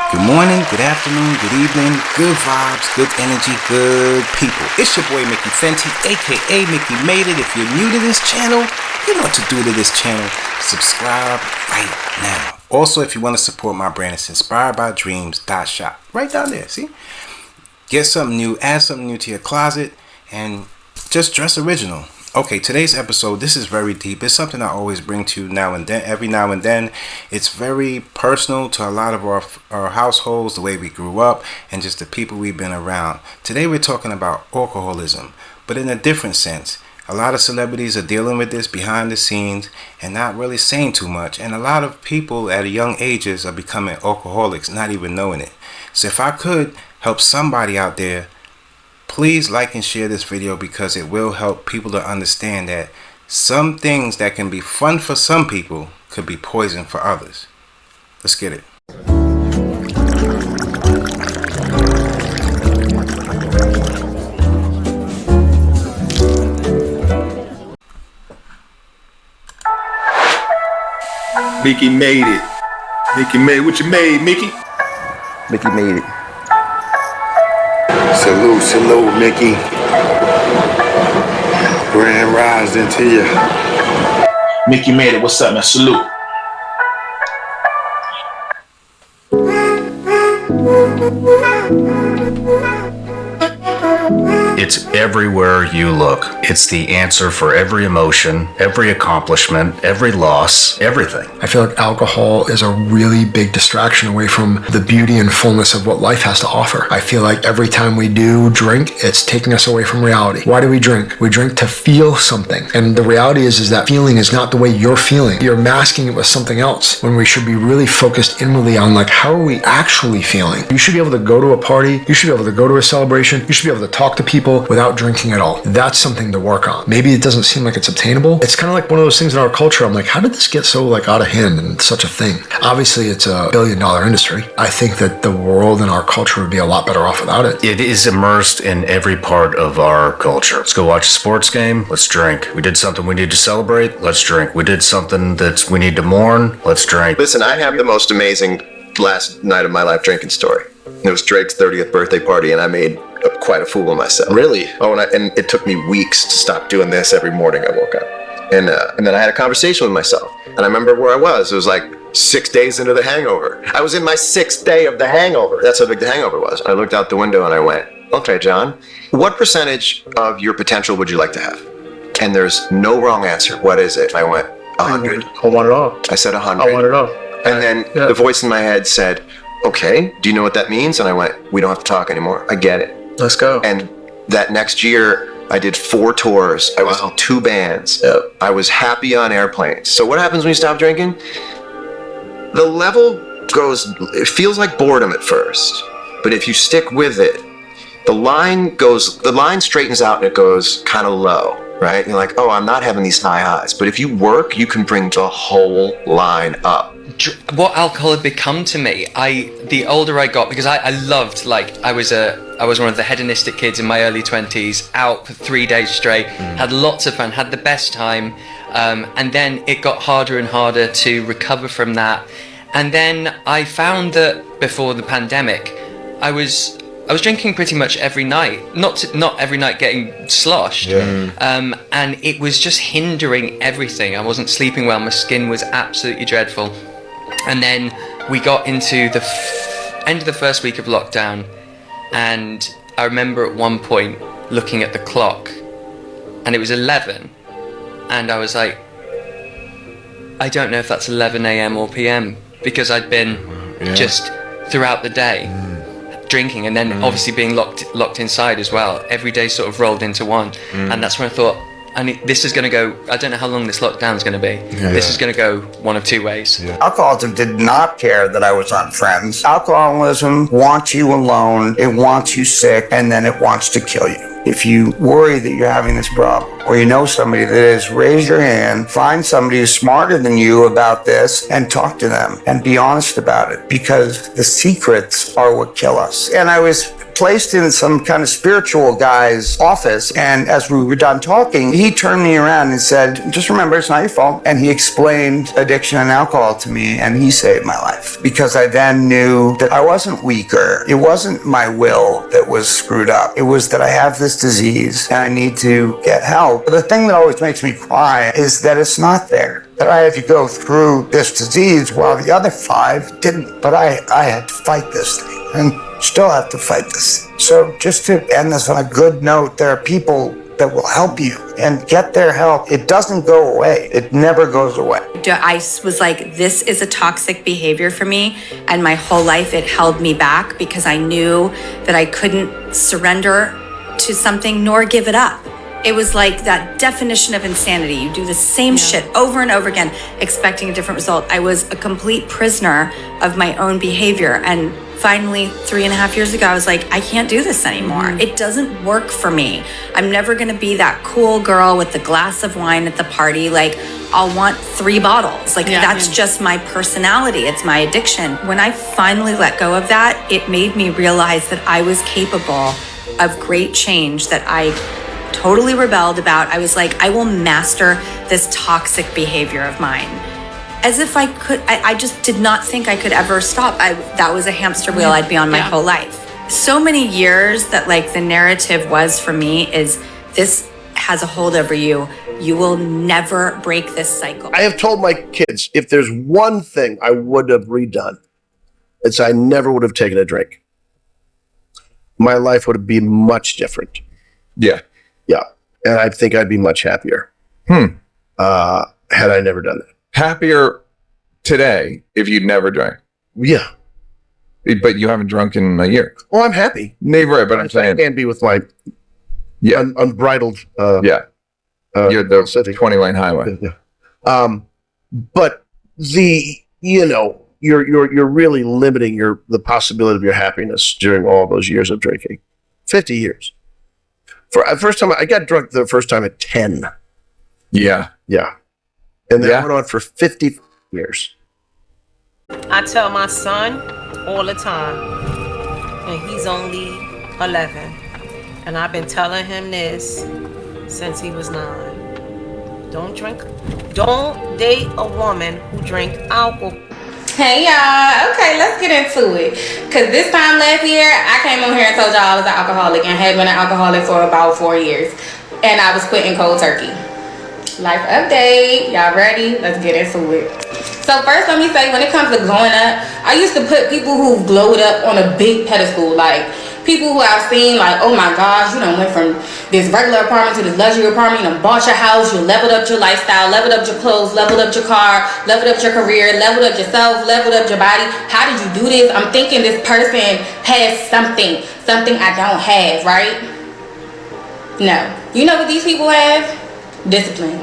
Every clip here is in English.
Good morning, good afternoon, good evening, good vibes, good energy, good people. It's your boy Mickey Fenty, aka Mickey Made It. If you're new to this channel, you know what to do to this channel. Subscribe right now. Also, if you want to support my brand, it's inspiredbydreams.shop. Right down there, see? Get something new, add something new to your closet, and just dress original. Okay, today's episode, this is very deep. It's something I always bring to you now and then, every now and then. It's very personal to a lot of our households, the way we grew up, and just the people we've been around. Today we're talking about alcoholism, but in a different sense. A lot of celebrities are dealing with this behind the scenes and not really saying too much. And a lot of people at young ages are becoming alcoholics, not even knowing it. So if I could help somebody out there, please like and share this video, because it will help people to understand that some things that can be fun for some people could be poison for others. Let's get it. Mickey made it. Mickey made what you made, Mickey. Mickey made it. Salute, salute, Mickey. Grand rising to you. Mickey made it. What's up, man? Salute. It's everywhere you look. It's the answer for every emotion, every accomplishment, every loss, everything. I feel like alcohol is a really big distraction away from the beauty and fullness of what life has to offer. I feel like every time we do drink, it's taking us away from reality. Why do we drink? We drink to feel something. And the reality is that feeling is not the way you're feeling. You're masking it with something else, when we should be really focused inwardly on like, how are we actually feeling? You should be able to go to a party. You should be able to go to a celebration. You should be able to talk to people without drinking at all. That's something to work on. Maybe it doesn't seem like it's obtainable. It's kind of like one of those things in our culture. I'm like, how did this get so like out of hand and such a thing? Obviously, it's a billion-dollar industry. I think that the world and our culture would be a lot better off without it. It is immersed in every part of our culture. Let's go watch a sports game. Let's drink. We did something we need to celebrate. Let's drink. We did something that we need to mourn. Let's drink. Listen, I have the most amazing last night of my life drinking story. It was Drake's 30th birthday party, and I made quite a fool of myself. Really? Oh, and it took me weeks to stop doing this every morning I woke up. And then I had a conversation with myself. And I remember where I was. It was like 6 days into the hangover. I was in my 6th day of the hangover. That's how big the hangover was. I looked out the window and I went, okay, John, what percentage of your potential would you like to have? And there's no wrong answer. What is it? I went, 100. I want it all. I said 100. I want it all. And then the voice in my head said, okay, do you know what that means? And I went, we don't have to talk anymore. I get it. Let's go. And that next year, I did 4 tours. I was in 2 bands. Yep. I was happy on airplanes. So what happens when you stop drinking? The level goes, it feels like boredom at first. But if you stick with it, the line straightens out and it goes kind of low, right? You're like, oh, I'm not having these high highs. But if you work, you can bring the whole line up. What alcohol had become to me, the older I got, because I loved, like, I was one of the hedonistic kids in my early 20s, out for 3 days straight, had lots of fun, had the best time, and then it got harder and harder to recover from that. And then I found that before the pandemic, I was drinking pretty much every night, not every night getting sloshed, and it was just hindering everything. I wasn't sleeping well, my skin was absolutely dreadful. And then we got into the end of the first week of lockdown, and I remember at one point looking at the clock, and it was 11, and I was like, I don't know if that's 11 a.m. or p.m. because I'd been just throughout the day drinking, and then obviously being locked inside as well. Every day sort of rolled into one, and that's when I thought, this is going to go, I don't know how long this lockdown is going to be. This is going to go one of 2 ways. Alcoholism did not care that I was on Friends. Alcoholism wants you alone, it wants you sick, and then it wants to kill you. If you worry that you're having this problem, or you know somebody that is, raise your hand, find somebody who's smarter than you about this, and talk to them, and be honest about it, because the secrets are what kill us. And I was placed in some kind of spiritual guy's office, and as we were done talking, he turned me around and said, just remember, it's not your fault. And he explained addiction and alcohol to me, and he saved my life. Because I then knew that I wasn't weaker. It wasn't my will that was screwed up. It was that I have this disease and I need to get help. But the thing that always makes me cry is that it's not there. That I had to go through this disease while the other 5 didn't. But I had to fight this thing and still have to fight this. So just to end this on a good note, there are people that will help you and get their help. It doesn't go away. It never goes away. I was like, this is a toxic behavior for me. And my whole life it held me back because I knew that I couldn't surrender to something nor give it up. It was like that definition of insanity. You do the same shit over and over again, expecting a different result. I was a complete prisoner of my own behavior. And finally, 3.5 years ago, I was like, I can't do this anymore. It doesn't work for me. I'm never gonna be that cool girl with the glass of wine at the party. Like, I'll want 3 bottles. Like, that's just my personality. It's my addiction. When I finally let go of that, it made me realize that I was capable of great change that I totally rebelled about. I was like, I will master this toxic behavior of mine. As if I could, I just did not think I could ever stop. That was a hamster wheel I'd be on my whole life. So many years that like the narrative was for me is this has a hold over you. You will never break this cycle. I have told my kids, if there's one thing I would have redone, it's I never would have taken a drink. My life would have been much different. Yeah. Yeah. And I think I'd be much happier. Had I never done that. Happier today if you'd never drank. Yeah. But you haven't drunk in a year. Well, I'm happy. Right, but I'm saying I can't be with my unbridled you're the 20-lane highway. But you're really limiting the possibility of your happiness during all those years of drinking. 50 years. For first time I got drunk the first time at 10. Yeah. Yeah. And that went on for 50 years. I tell my son all the time, and he's only 11, and I've been telling him this since he was 9. Don't date a woman who drink alcohol. Hey y'all, okay, let's get into it. Cause this time last year, I came on here and told y'all I was an alcoholic and had been an alcoholic for about 4 years. And I was quitting cold turkey. Life update, y'all ready? Let's get into it. So first let me say, when it comes to glowing up, I used to put people who glowed up on a big pedestal. Like people who I've seen like, oh my gosh, you done went from this regular apartment to this luxury apartment, you done bought your house, you leveled up your lifestyle, leveled up your clothes, leveled up your car, leveled up your career, leveled up yourself, leveled up your body. How did you do this? I'm thinking this person has something I don't have, right? No. You know what these people have? Discipline,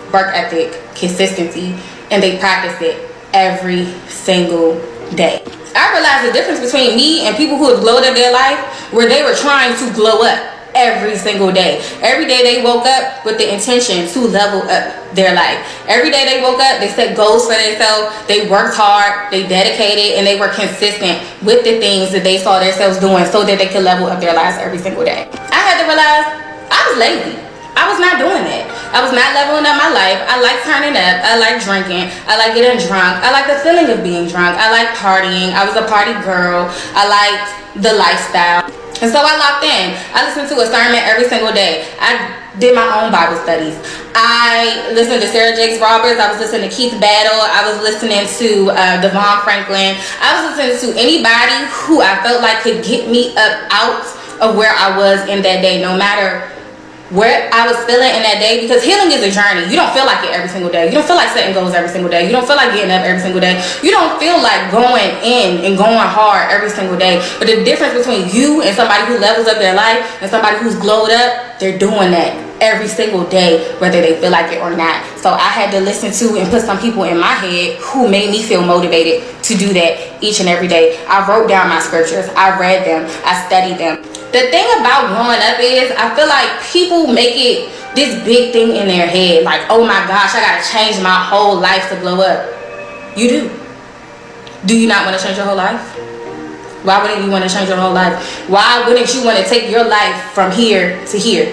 work ethic, consistency, and they practice it every single day. I realized the difference between me and people who have glowed up their life where they were trying to glow up every single day. Every day they woke up with the intention to level up their life. Every day they woke up, they set goals for themselves, they worked hard, they dedicated, and they were consistent with the things that they saw themselves doing so that they could level up their lives every single day. I had to realize I was lazy. I was not doing it. I was not leveling up my life. I like turning up. I like drinking. I like getting drunk. I like the feeling of being drunk. I like partying. I was a party girl. I liked the lifestyle. And so I locked in. I listened to a sermon every single day. I did my own Bible studies. I listened to Sarah Jakes Roberts. I was listening to Keith Battle. I was listening to Devon Franklin. I was listening to anybody who I felt like could get me up out of where I was in that day, no matter where I was feeling in that day, because healing is a journey. You don't feel like it every single day. You don't feel like setting goals every single day. You don't feel like getting up every single day. You don't feel like going in and going hard every single day. But the difference between you and somebody who levels up their life and somebody who's glowed up, they're doing that every single day, whether they feel like it or not. So I had to listen to and put some people in my head who made me feel motivated to do that each and every day. I wrote down my scriptures. I read them. I studied them. The thing about growing up is I feel like people make it this big thing in their head. Like, oh my gosh, I gotta change my whole life to glow up. You do. Do you not want to change your whole life? Why wouldn't you want to change your whole life? Why wouldn't you want to take your life from here to here?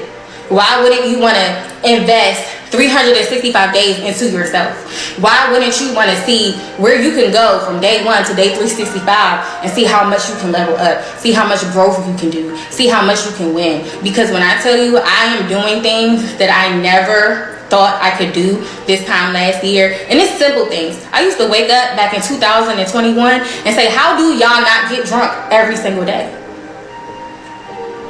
Why wouldn't you want to invest 365 days into yourself? Why wouldn't you want to see where you can go from day 1 to day 365 and see how much you can level up, see how much growth you can do, see how much you can win? Because when I tell you I am doing things that I never thought I could do this time last year, and it's simple things. I used to wake up back in 2021 and say, how do y'all not get drunk every single day?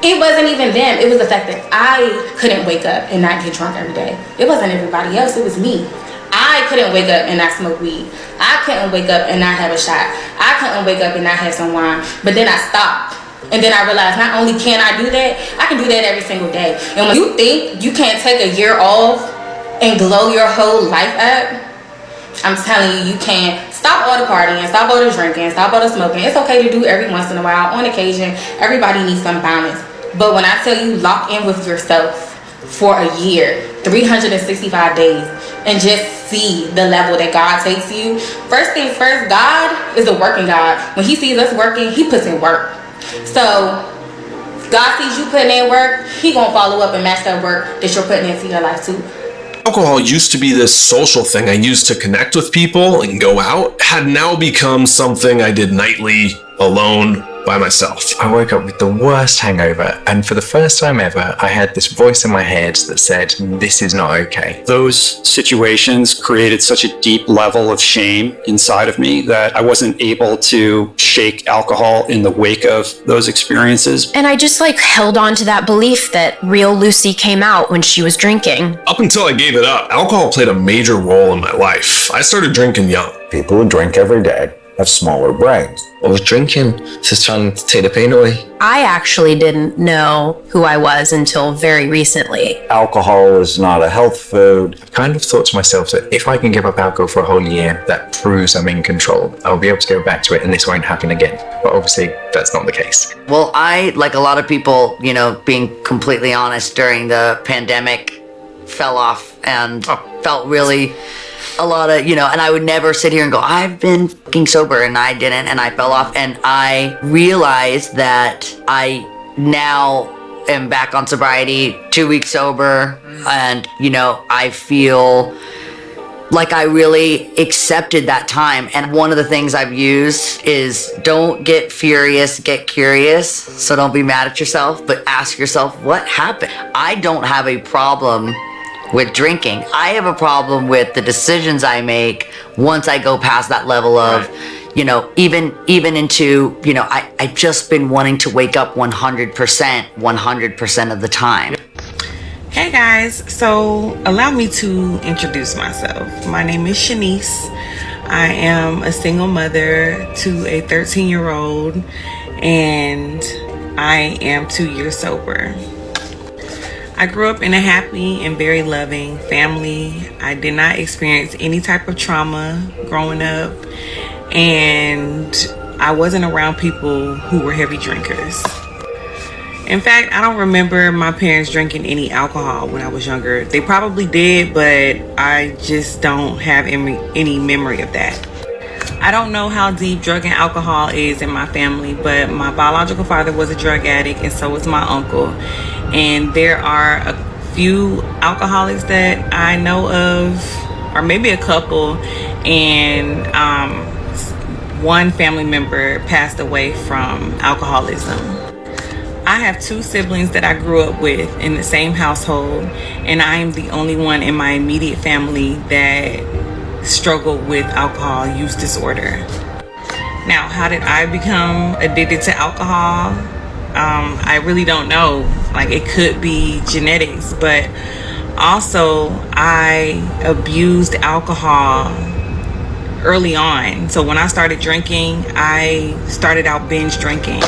It wasn't even them. It was the fact that I couldn't wake up and not get drunk every day. It wasn't everybody else. It was me. I couldn't wake up and not smoke weed. I couldn't wake up and not have a shot. I couldn't wake up and not have some wine. But then I stopped. And then I realized not only can I do that, I can do that every single day. And when you think you can't take a year off and glow your whole life up, I'm telling you, you can't. Stop all the partying, stop all the drinking, stop all the smoking. It's okay to do every once in a while. On occasion, everybody needs some balance. But when I tell you lock in with yourself for a year, 365 days, and just see the level that God takes you. First things first, God is a working God. When he sees us working, he puts in work. So God sees you putting in work, he gonna follow up and match that work that you're putting into your life too. Alcohol used to be this social thing I used to connect with people and go out, had now become something I did nightly alone by myself. I woke up with the worst hangover, and for the first time ever, I had this voice in my head that said, this is not okay. Those situations created such a deep level of shame inside of me that I wasn't able to shake alcohol in the wake of those experiences. And I just held on to that belief that real Lucy came out when she was drinking. Up until I gave it up, alcohol played a major role in my life. I started drinking young. People who drink every day have smaller brains. I was drinking to try to take the pain away. I actually didn't know who I was until very recently. Alcohol is not a health food. I kind of thought to myself that if I can give up alcohol for a whole year, that proves I'm in control. I'll be able to go back to it and this won't happen again. But obviously, that's not the case. Well, I, like a lot of people, being completely honest, during the pandemic, fell off and felt really a lot of, and I would never sit here and go, I've been fucking sober, and I didn't, and I fell off. And I realized that I now am back on sobriety, 2 weeks sober, and, I feel like I really accepted that time. And one of the things I've used is don't get furious, get curious. So don't be mad at yourself, but ask yourself, what happened? I don't have a problem with drinking. I have a problem with the decisions I make once I go past that level of, even into, I've just been wanting to wake up 100% of the time. Hey guys, so allow me to introduce myself. My name is Shanice. I am a single mother to a 13-year-old, and I am 2 years sober. I grew up in a happy and very loving family. I did not experience any type of trauma growing up, and I wasn't around people who were heavy drinkers. In fact, I don't remember my parents drinking any alcohol when I was younger. They probably did, but I just don't have any memory of that. I don't know how deep drug and alcohol is in my family, but my biological father was a drug addict, and so was my uncle. And there are a few alcoholics that I know of, or maybe a couple, and one family member passed away from alcoholism. I have 2 siblings that I grew up with in the same household, and I am the only one in my immediate family that struggled with alcohol use disorder. Now, how did I become addicted to alcohol? I really don't know. It could be genetics, but also I abused alcohol early on. So when I started drinking, I started out binge drinking.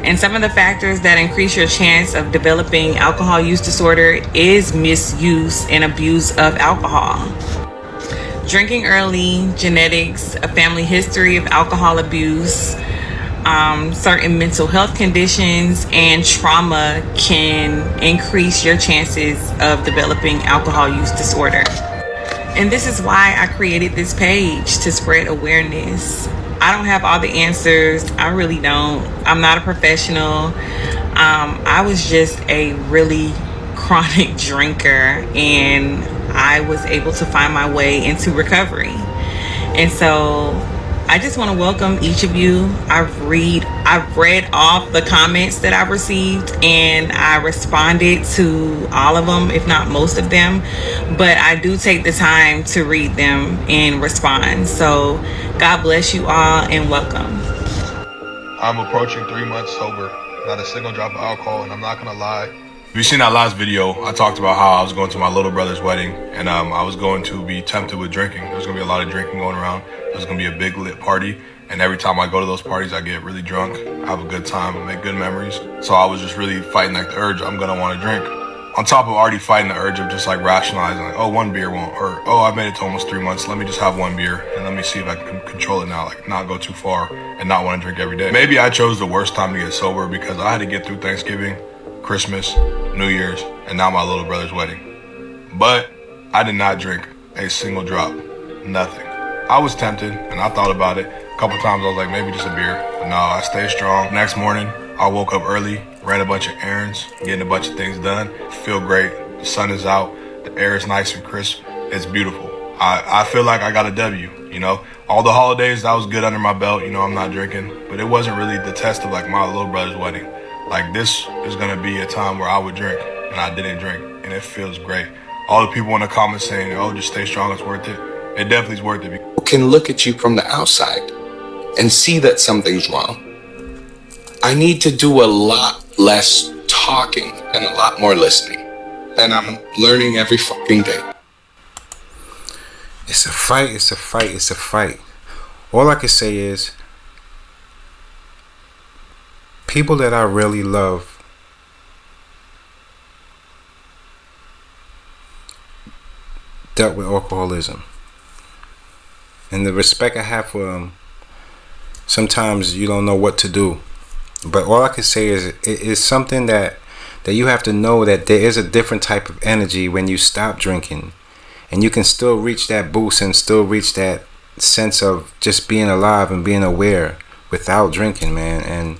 And some of the factors that increase your chance of developing alcohol use disorder is misuse and abuse of alcohol. Drinking early, genetics, a family history of alcohol abuse, certain mental health conditions, and trauma can increase your chances of developing alcohol use disorder. And this is why I created this page, to spread awareness. I don't have all the answers. I really don't. I'm not a professional. I was just a really chronic drinker, and I was able to find my way into recovery. And so I just want to welcome each of you. I've read off the comments that I've received, and I responded to all of them, if not most of them. But I do take the time to read them and respond. So God bless you all and welcome. I'm approaching 3 months sober, not a single drop of alcohol, and I'm not gonna lie. If you've seen that last video, I talked about how I was going to my little brother's wedding, and I was going to be tempted with drinking. There's gonna be a lot of drinking going around. There's gonna be a big lit party, and every time I go to those parties, I get really drunk, I have a good time, I make good memories. So I was just really fighting like the urge, I'm gonna wanna drink. On top of already fighting the urge of just like rationalizing, like, oh, 1 beer won't hurt. Oh, I've made it to almost 3 months. Let me just have 1 beer and let me see if I can control it now, like not go too far and not want to drink every day. Maybe I chose the worst time to get sober because I had to get through Thanksgiving, Christmas, New Year's, and now my little brother's wedding. But I did not drink a single drop, nothing. I was tempted and I thought about it. A couple times I was like, maybe just a beer. But no, I stayed strong. Next morning, I woke up early, ran a bunch of errands, getting a bunch of things done. Feel great. The sun is out. The air is nice and crisp. It's beautiful. I feel like I got a W, you know? All the holidays, that was good under my belt. You know, I'm not drinking. But it wasn't really the test of like my little brother's wedding. Like this is gonna be a time where I would drink and I didn't drink. And it feels great. All the people in the comments saying, oh, just stay strong, it's worth it. It definitely is worth it. People can look at you from the outside and see that something's wrong. I need to do a lot less talking and a lot more listening. And I'm learning every fucking day. It's a fight, it's a fight, it's a fight. All I can say is, people that I really love dealt with alcoholism. And the respect I have for them, sometimes you don't know what to do. But all I can say is it is something that you have to know that there is a different type of energy when you stop drinking. And you can still reach that boost and still reach that sense of just being alive and being aware without drinking, man.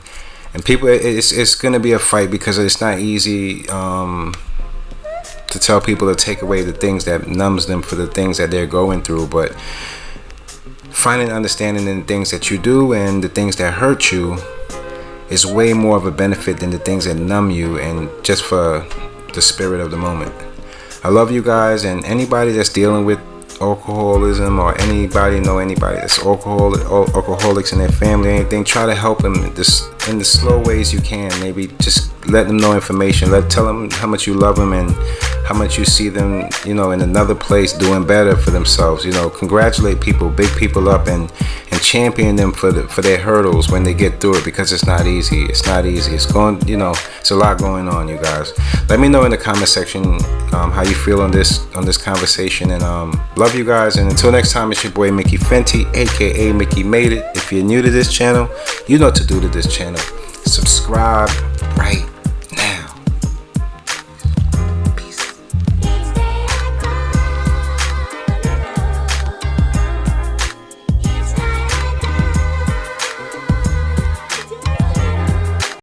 And people, it's going to be a fight because it's not easy to tell people to take away the things that numbs them for the things that they're going through. But finding understanding in the things that you do and the things that hurt you is way more of a benefit than the things that numb you and just for the spirit of the moment. I love you guys, and anybody that's dealing with alcoholism or anybody that's alcoholics in their family or anything, try to help them in the slow ways you can. Maybe just let them know information, tell them how much you love them and how much you see them, you know, in another place doing better for themselves. You know, congratulate people, big people up, and champion them for their hurdles when they get through it, because it's not easy. It's going, you know, it's a lot going on, you guys. Let me know in the comment section how you feel on this conversation, and love you guys. And until next time, it's your boy Mickey Fenty, aka Mickey Made It. If you're new to this channel, you know what to do to this channel. Subscribe,